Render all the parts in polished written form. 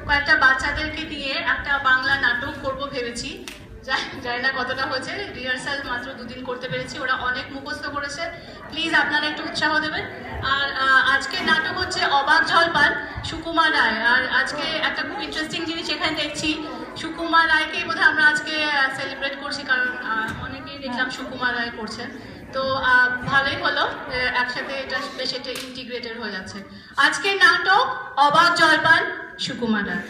কয়েকটা বাচ্চাদেরকে নিয়ে একটা বাংলা নাটক করব ভেবেছি। জানি না কতটা হয়েছে, রিহার্সাল মাত্র 2 দিন করতে পেরেছি, ওরা অনেক মুখস্থ করেছে। প্লিজ আপনারা একটু উৎসাহ দেবেন। আর আজকের নাটক হচ্ছে অবাক জলপান, সুকুমার রায়। আর আজকে একটা খুব ইন্টারেস্টিং জিনিস এখানে দেখছি, সুকুমার রায়কেই বোধহয় আমরা আজকে সেলিব্রেট করছি, কারণ অনেকেই দেখলাম সুকুমার রায় করছেন। তো ভালোই হলো, একসাথে এটা বেশ একটা ইন্টিগ্রেটেড হয়ে যাচ্ছে। আজকের নাটক অবাক জলপান, সুকুমার রায়।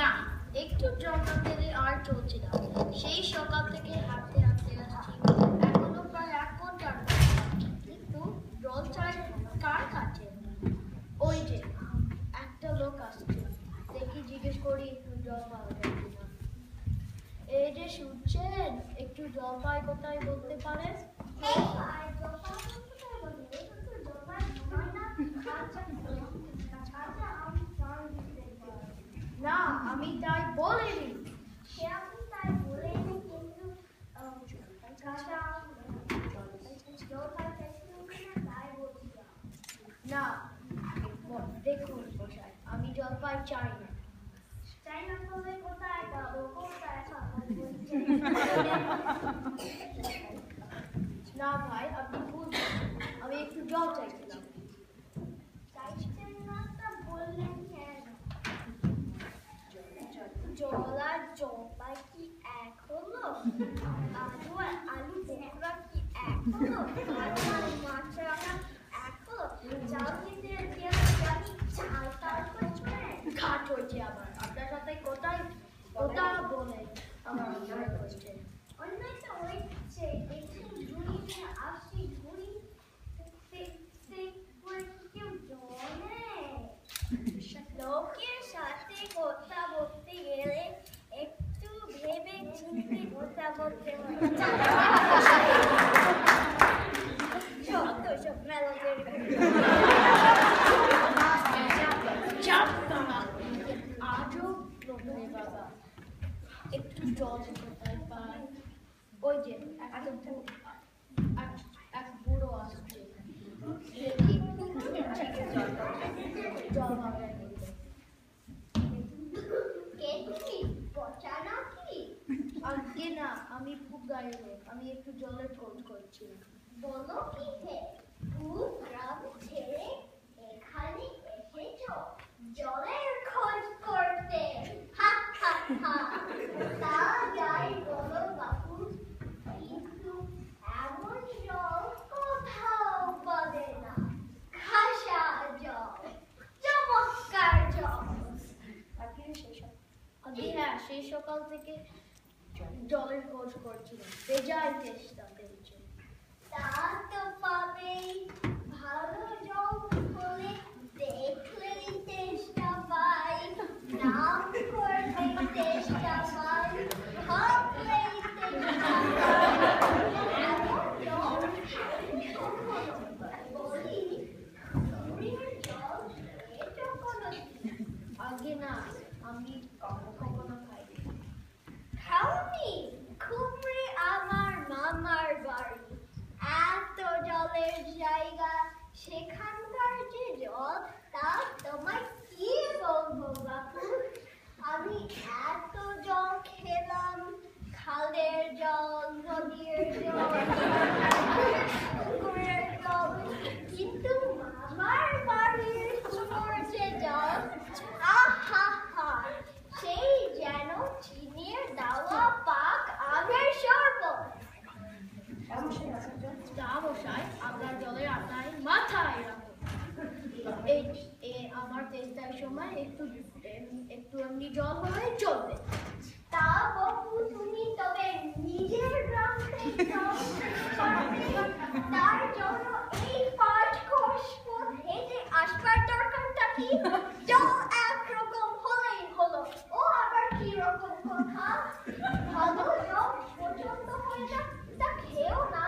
না, একটু জমাতে আর চলছে না। সেই সকাল থেকে হাঁটতে হাঁটতে আসছি, এখনো প্রায় 1 ঘন্টার মতো। কিন্তু জল চাই কার কাছে? ওই যে একটা লোক আসছে, দেখি জিজ্ঞেস করি একটু জল পাওয়া যায় কিনা। এই যে শুনছেন, একটু জল পাই কোথায় বলতে পারেন? না, আমি তাই বলিনি। সে আপনি তাই বলেনি, কিন্তু না, দেখুন মশাই, আমি জলপাই চাই না। চাই না বলে কোথায় পাবো? কোথায় পাবো? না ভাই, আপনি বুঝবেন, আমি একটু জল চাইছিলাম। চাইছেন না তা বললেন কেন? জল আর জলপাই কি এক হলো? আলু আর আলু বোখরা কি এক হলো? আলু আর মাছ রাখা এক হলো? চাল কিনতে গেলে জানি চাল তার করে ঘাট হয়েছে আবার। আপনার সাথে কোথায় কথা বলে আমার অন্যায় হচ্ছে। অন্যায়টা হচ্ছে একটু ঝুড়ি নিয়ে আসছি, ঝুড়ি কেউ জলে লোকের সাথে কথা বলতে গেলে একটু ভেবে চিন্তে কথা বলতে হয়। আজও লোকে বাবা একটু জল কোথায় পায়? ওই যে এক বুড়ো আসছে, জল পাবে। আজকে না, আমি খুব গায়ে, আমি একটু জলের খোঁজ করছিলাম। বলো কি হে, খুব গ্রাম ছেড়ে এখানে এসেছো জলের খোঁজ করতে? হা হা হা, তা যাই বলো বাপু, কিন্তু এমন জল কোথাও পাবে না। খাসা জল, চমৎকার জল। হ্যাঁ, সেই সকাল থেকে জলের খোঁজ করছিলাম, বেজায় চেষ্টা করেছি। তা তো পাবেই, ভালো জল হলে দেখলেই চেষ্টা পাই, নাম করলেই চেষ্টা পাই, ভাবলেই চেষ্টা পাই। এমন জল বলি, পুরীর জল খেয়েছো কোনোদিন? আগে না, আমি কখনো খাইনি। খাওনি? খুবই আমার মামার বাড়ি, এত জলের জায়গা, সেখানকার যে জল তা তোমায় কি বলবো বাপু। আমি এত জল খেলাম, খালের জল, নদীর জল, পুকুরের জল, কিন্তু মামার বাড়ির কুয়োর যে জল, আহা হা, সেই যেন চিনির দেওয়া পাক আমের শরবত। আপনার জলের আপনার মাথায় রাখুন। আমার তেজটার সময় একটু এমনি জল হলে চলবে। তা বাবু, তুমি তবে নিজের গ্রাম থেকে তার জন্য এই 5 কোষ পথ হেঁটে আসবার দরকারটা কি? জল একরকম হলেই হলো, ও আবার কি রকম কথা? ভালো জল পছন্দ হয়ে যাক, তা খেয়েও না,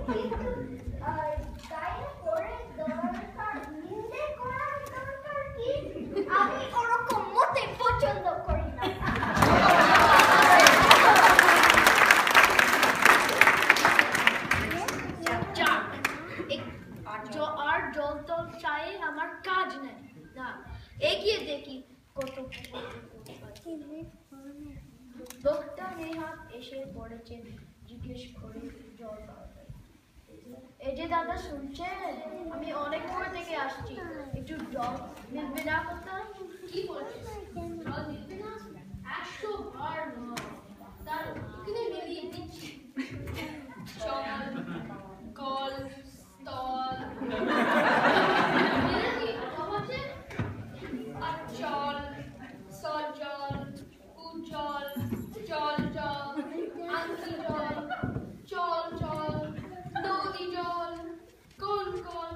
কিন্তু এসে পড়েছেন, জিজ্ঞেস করে জল পাওয়া যায়। এই যে দাদা শুনছেন, আমি অনেক দূর থেকে আসছি, একটু জল মিলবে না কোথাও? কি বলছিস? জল মিলবে না? 100 বার নয়। দাঁড়াও, এখানে মিলিয়ে দিচ্ছি। জল, কল, স্থল, জল, সজল, উজ্জ্বল, জল জল, আন্তি জল, চল চল, নদী জল, কল কল,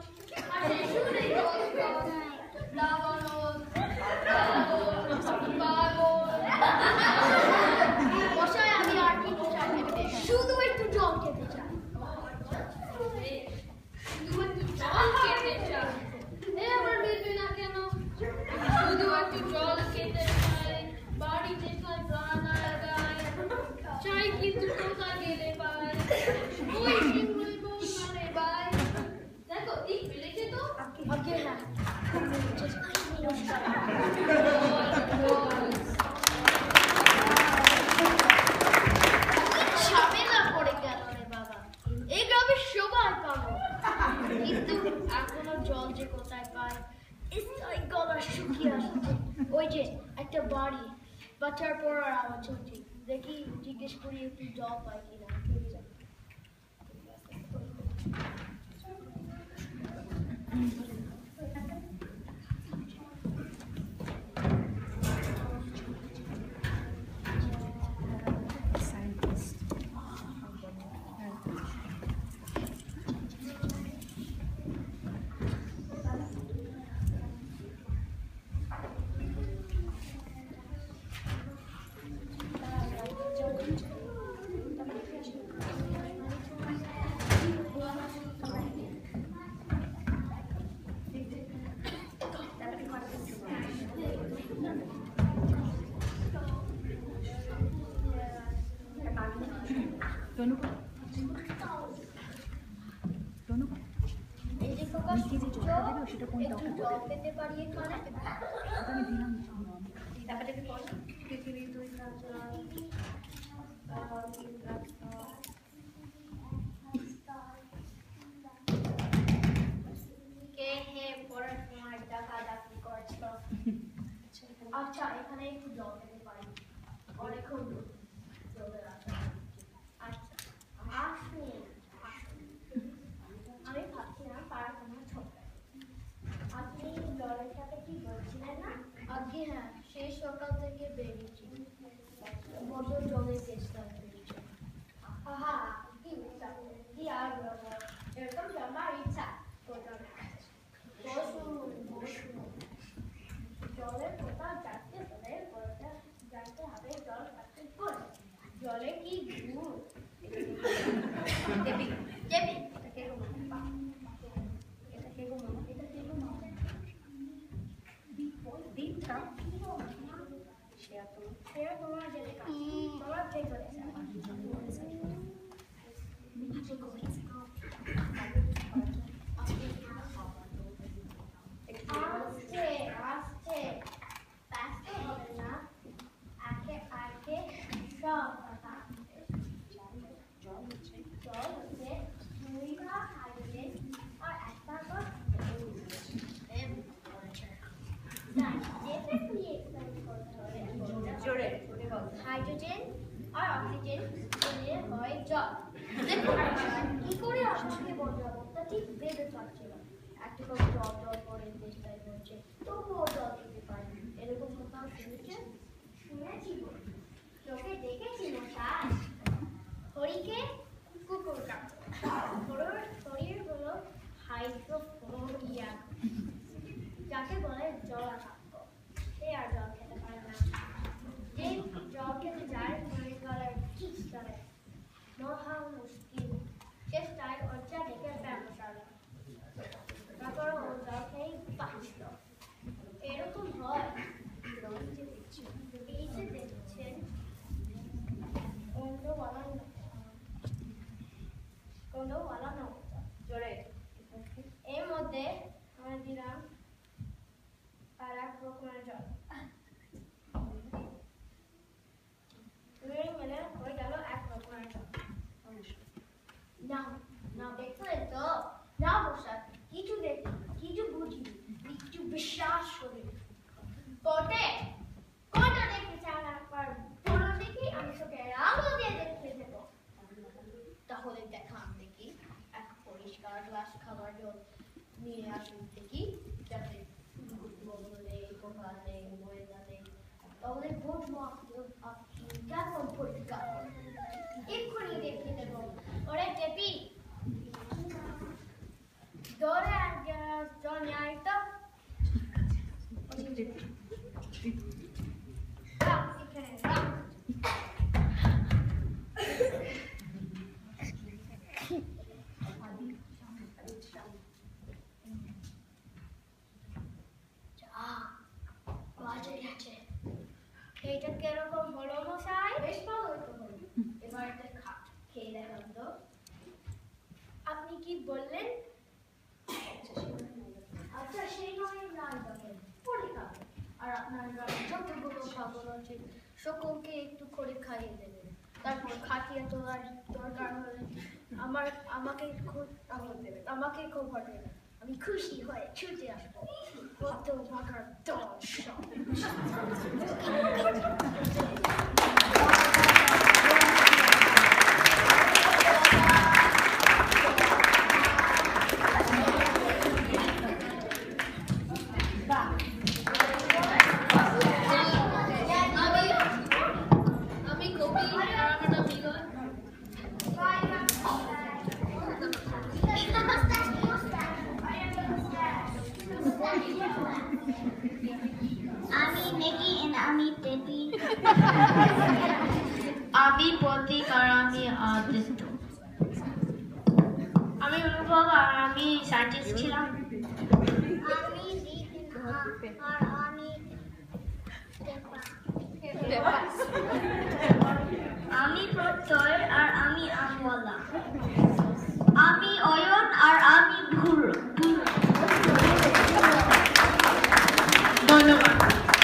আর শুনে জল জল, দাবানল, পাগল। মশাই, আমি আর কিছু চাই না, শুধু একটু জল খেতে চাই। শুধু একটু জল খেতে চাই। এ আবার মিলবে না কেন? শুধু একটু জল খেতে চাই, বাড়িতে তাই প্রাণ লাগাই, চাই কিন্তু কোথায় গেলে পাই, ওই শিমুল কোথায় পাই। দেখো ঠিক মিলেছে তো? আগে না, নমস্কার। ঝামেলা পড়ে গেল রে বাবা, এই গ্রামে সবাই পাবো, কিন্তু এখনো জল যে কোথায় পায়, গলা শুকিয়ে আসছে। ওই যে একটা বাড়ি, বাচ্চার পড়ার আওয়াজ হচ্ছে, দেখি জিজ্ঞেস করি একটু জল পাই কিনা। এই যে খোকা, একটু জল পেতে পারি এখানে? কে হে পড়ার সময় ডাকাডাকি করছো? আচ্ছা, এখানে একটু জল পেতে পারি? অনেকক্ষণ জলের আশা। আচ্ছা, আসুন। আমি ভাবছিলাম পাড়ার কোনো ছোট, আপনি জলের সাথে কি বলছিলেন না? আগে হ্যাঁ, সেই সকাল থেকে বেরিয়েছি, বড় জলের চেষ্টা করেছি। আহা, কি উৎসাহ, কি আর বলবো, এরকম জমার ইচ্ছা কোথাও নেই। বসুন বসুন, জলের কোথাও যাচ্ছে বলে জানতে হবে জল কাটতে করে, জলে কি গুণ। দেবী দেবী, এটা কে গো মামা? এটা কে গো মামা? এটা কে গো মামা? দীপটা শেয়ার তোমার যেতে কাজ তোমার কে করেছে? আসছে আসছে, ব্যস্ত হবে না, আগে আগে সব কথা। জল হচ্ছে 2 ভাগ হাইড্রোজেন আর 1 ভাগ হাইড্রোজেন আর অক্সিজেন মিলে হয় জল। কি করে আপনাকে বোঝাবো, তা ঠিক ভেবে পাচ্ছি না। একটা করে জল জল করে চেষ্টায় করছে, তবুও জল দিতে পারি, এরকম কোথাও শুনেছেন? শুনেছি, চোখে দেখেছি মশাই। হরিকে কুকুর কাটে, শরীর হলো হাইড্রোফোবিয়া, যাকে বলে জলাতঙ্ক। সে আর জল খেতে পারে না। যে জল খেতে যায় মনে করে ঠিক করে, মহা মুশকিল, চেষ্টায় অর্জা দেখে ব্যবসার, তারপর ও জল খেয়ে বাঁচল। এরকম হয়। এই যে দেখছেন কোনোওয়ালা নৌকা, এর মধ্যে আমরা দিলাম আর 1 রকমের জল, মিলে হয়ে গেল 1 না না দেখলেন তো, না বসার কিছু দেখি, কিছু বুঝি, একটু বিশ্বাস করি পটে কটা দেখতে চান একবার পুরো দেখি, আমি তোকে আলো দিয়ে দেখতে দেব। তাহলে দেখান দেখি এক পরিষ্কার গ্লাস খাবার জল নিয়ে আসুন দেখি, যাতে বদলে কোপালে ময়দা নেই, তাহলে বুঝবো আপনি কেমন পরিষ্কার এক্ষুনি দেখতে দেব। ওরে টেপি, দৌড়ে এক গ্লাস জল নিয়ে আয় তো। রাখ, এখানে রাখ। বাজে গেছে। এইটা কিরকম হলো মশাই? বেশ ভালো তো হলো। এবার এটা খেয়ে দেখান তো। আপনি কি বললেন? আচ্ছা সেই নয় নাই দেখেন পরে খাবেন, আর আপনার যতগুলো খাবার আছে সকলকে একটু করে খাইয়ে দেবেন। তারপর খাটিয়ে তোলার দরকার হলে আমাকে খবর দেবেন, আমাকে খবর দেবেন। আমি খুশি হয়ে ছুটে আসবো। কত বাঘার দর্শক। আমি কবি আর আমার নাম বিগত। আমি নেকি and আমি টেপি। আমি প্রতীক আর আমি আদিত্য। আমি অনুভব আর আমি সায়েন্টিস্ট ছিলাম। আমি দিন আর আমি আমি প্রত্যয় আর আমি আমওয়ালা।